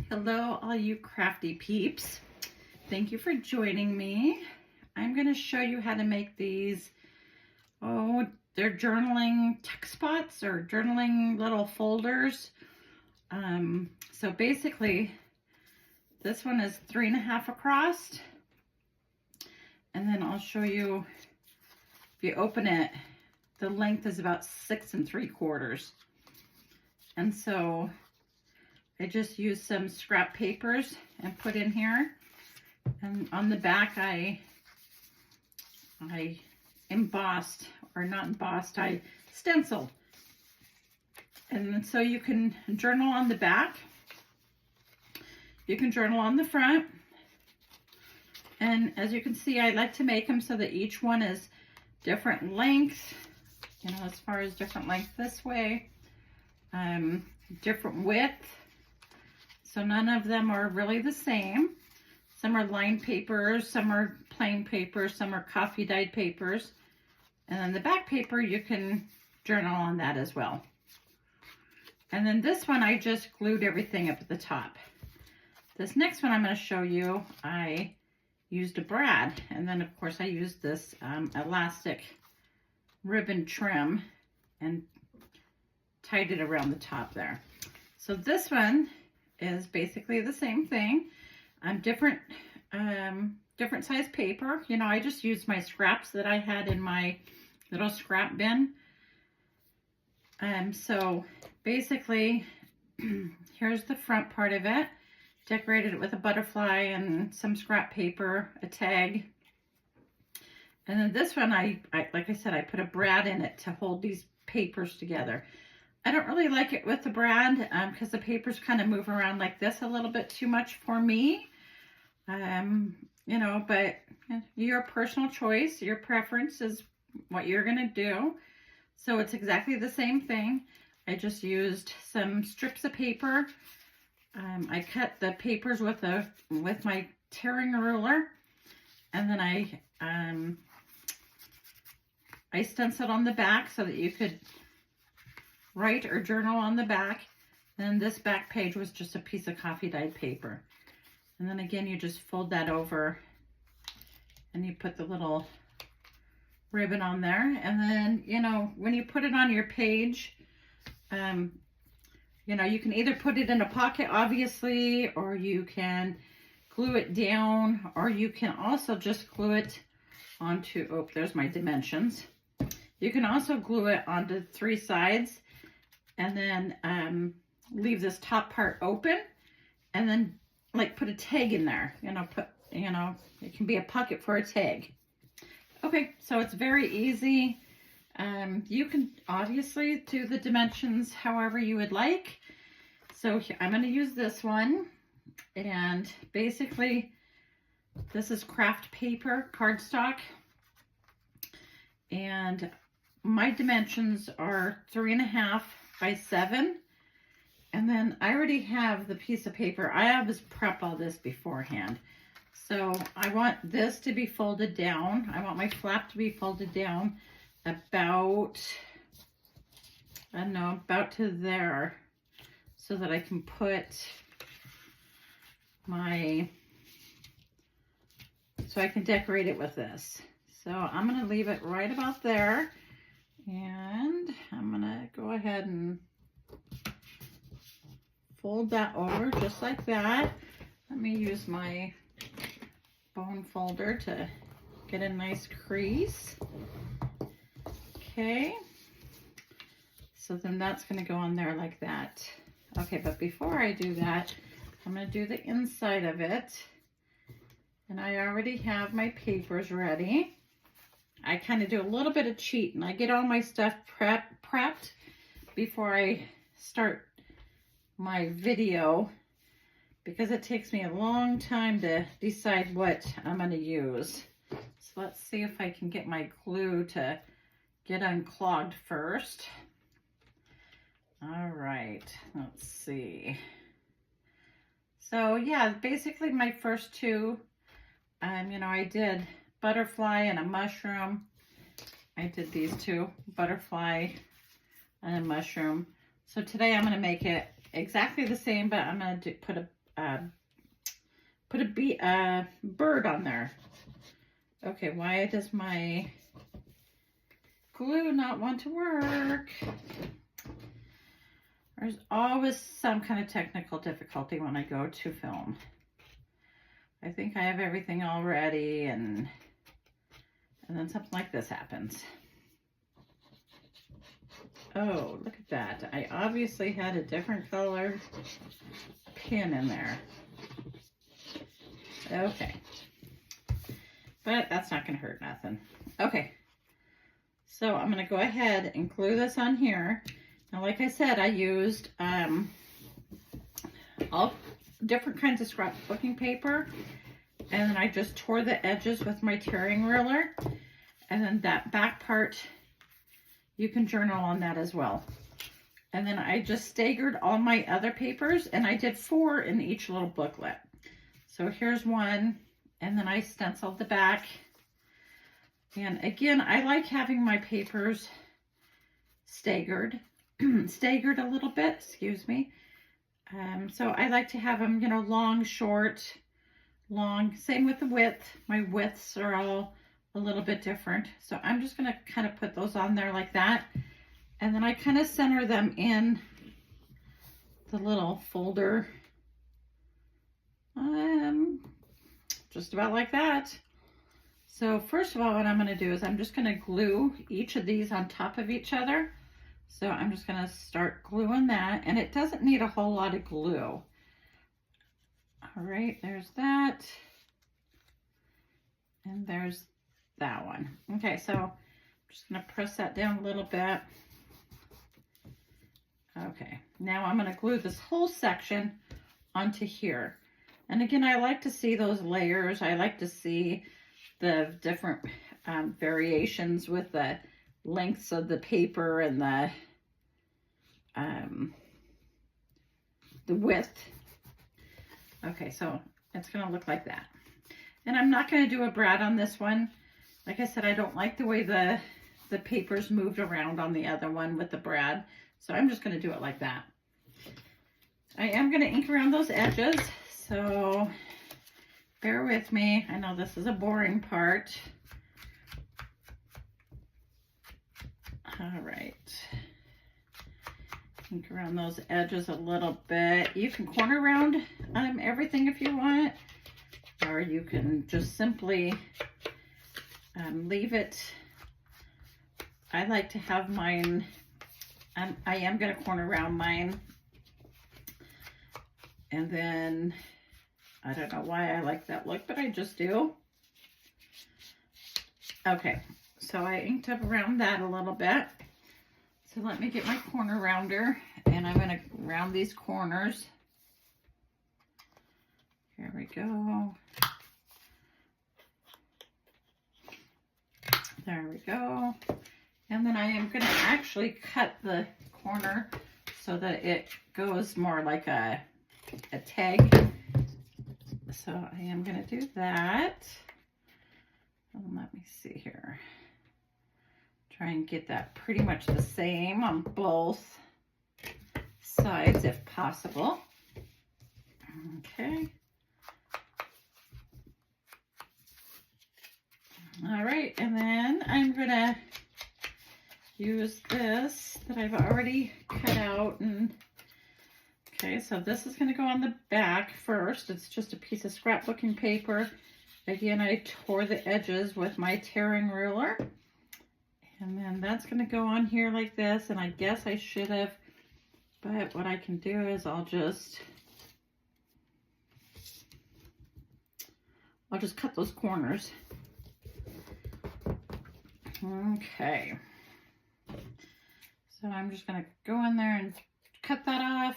Hello, all you crafty peeps. Thank you for joining me. I'm going to show you how to make these, they're journaling text spots or journaling little folders. So basically, this one is 3.5 across. And then I'll show you, if you open it, the length is about 6 3/4. And so I just used some scrap papers and put in here. And on the back, I embossed, or not embossed, I stenciled. And then so you can journal on the back. You can journal on the front. And as you can see, I like to make them so that each one is different length, as far as different length this way, different width. So none of them are really the same. Some are lined papers, some are plain papers, some are coffee dyed papers. And then the back paper, you can journal on that as well. And then this one, I just glued everything up at the top. This next one I'm going to show you, I used a brad. And then of course I used this elastic ribbon trim and tied it around the top there. So this one is basically the same thing. Different size paper. I just used my scraps that I had in my little scrap bin. So basically, here's the front part of it. Decorated it with a butterfly and some scrap paper, a tag. And then this one, I like I said, I put a brad in it to hold these papers together. I don't really like it with the brad because the papers kind of move around like this a little bit too much for me. But your personal choice, your preference is what you're going to do. So it's exactly the same thing. I just used some strips of paper. I cut the papers with my tearing ruler, and then I stenciled on the back so that you could write or journal on the back. Then this back page was just a piece of coffee dyed paper. And then again, you just fold that over and you put the little ribbon on there. And then, when you put it on your page, you can either put it in a pocket, obviously, or you can glue it down, or you can also just glue it onto, there's my dimensions. You can also glue it onto 3 sides and then leave this top part open and then put a tag in there, it can be a pocket for a tag. Okay, so it's very easy. You can obviously do the dimensions however you would like. So I'm going to use this one, and basically this is craft paper, cardstock, and my dimensions are 3.5 by 7. And then I already have the piece of paper. I always prep all this beforehand. So I want this to be folded down. I want my flap to be folded down about to there, so that I can put so I can decorate it with this. So I'm going to leave it right about there. And I'm going to go ahead and fold that over just like that. Let me use my bone folder to get a nice crease. Okay. So then that's going to go on there like that. Okay, but before I do that, I'm going to do the inside of it. And I already have my papers ready. I kind of do a little bit of cheating. I get all my stuff prepped before I start my video, because it takes me a long time to decide what I'm going to use. So let's see if I can get my glue to get unclogged first. All right, let's see. So yeah, basically my first two, I did butterfly and a mushroom. I did these two, butterfly and a mushroom. So today I'm going to make it exactly the same, but I'm going to put put a bird on there. Okay, why does my glue not want to work? There's always some kind of technical difficulty when I go to film. I think I have everything all ready, and then something like this happens. Oh, look at that. I obviously had a different colored pin in there. Okay. But that's not going to hurt nothing. Okay. So I'm going to go ahead and glue this on here. Now, like I said, I used all different kinds of scrapbooking paper. And then I just tore the edges with my tearing ruler. And then that back part, you can journal on that as well. And then I just staggered all my other papers, and I did 4 in each little booklet. So here's one, and then I stenciled the back. And again, I like having my papers staggered a little bit, excuse me. So I like to have them, you know, long, short, long. Same with the width. My widths are all a little bit different. So I'm just going to kind of put those on there like that. And then I kind of center them in the little folder. Just about like that. So first of all, what I'm going to do is I'm just going to glue each of these on top of each other. So I'm just going to start gluing that, and it doesn't need a whole lot of glue. All right, there's that. And there's that one. Okay, so I'm just going to press that down a little bit. Okay, now I'm going to glue this whole section onto here. And again, I like to see those layers. I like to see the different variations with the lengths of the paper and the width. Okay, so it's going to look like that. And I'm not going to do a brad on this one. Like I said, I don't like the way the papers moved around on the other one with the brad. So I'm just going to do it like that. I am going to ink around those edges. So bear with me. I know this is a boring part. All right. Ink around those edges a little bit. You can corner around everything if you want, or you can just simply leave it. I like to have mine, I am going to corner around mine, and then I don't know why I like that look, but I just do. Okay, so I inked up around that a little bit. So let me get my corner rounder, and I'm going to round these corners. Here we go. There we go. And then I am going to actually cut the corner so that it goes more like a tag. So I am going to do that. Let me see here. Try and get that pretty much the same on both sides if possible. Okay. All right, and then I'm going to use this that I've already cut out. And okay, so this is going to go on the back first. It's just a piece of scrapbooking paper. Again, I tore the edges with my tearing ruler. And then that's going to go on here like this. And I guess I should have, but what I can do is I'll just cut those corners. Okay. So I'm just going to go in there and cut that off.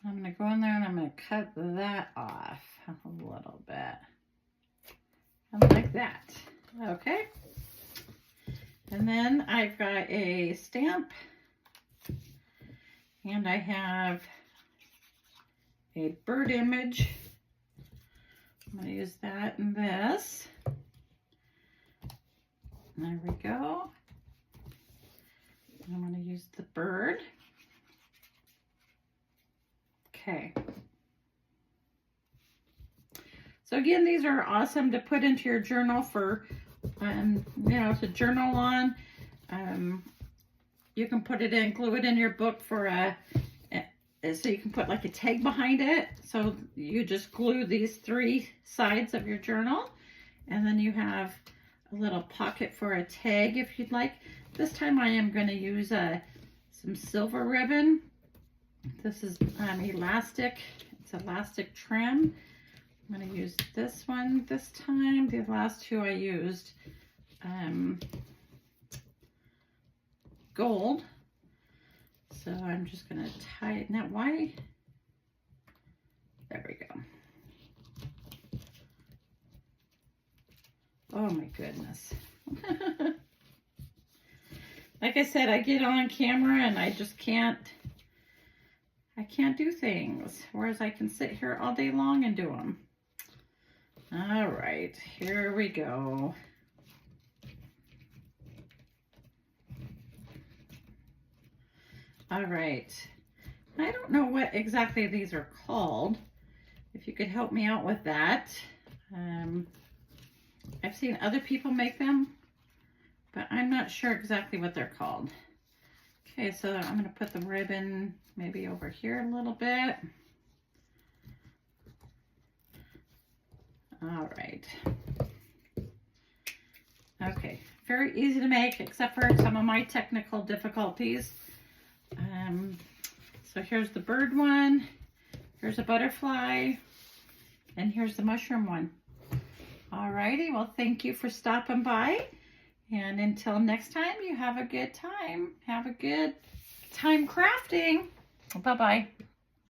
I'm going to go in there and I'm going to cut that off a little bit. And like that. Okay. And then I've got a stamp. And I have a bird image. I'm going to use that and this. There we go. I'm going to use the bird. Okay. So again, these are awesome to put into your journal for, you know, to journal on. You can put it in, glue it in your book for so you can put like a tag behind it. So you just glue these 3 sides of your journal, and then you have a little pocket for a tag if you'd like. This time I am going to use some silver ribbon. This is elastic. It's elastic trim. I'm going to use this one this time. The last 2 I used gold. So I'm just going to tie it. Now, why? There we go. Oh my goodness. Like I said, I get on camera and I just can't do things. Whereas I can sit here all day long and do them. All right, here we go. All right, I don't know what exactly these are called. If you could help me out with that. I've seen other people make them, but I'm not sure exactly what they're called. Okay, so I'm going to put the ribbon maybe over here a little bit. All right. Okay, very easy to make except for some of my technical difficulties. So here's the bird one, here's a butterfly, and here's the mushroom one. Alrighty, well, thank you for stopping by. And until next time, you have a good time. Have a good time crafting. Bye-bye.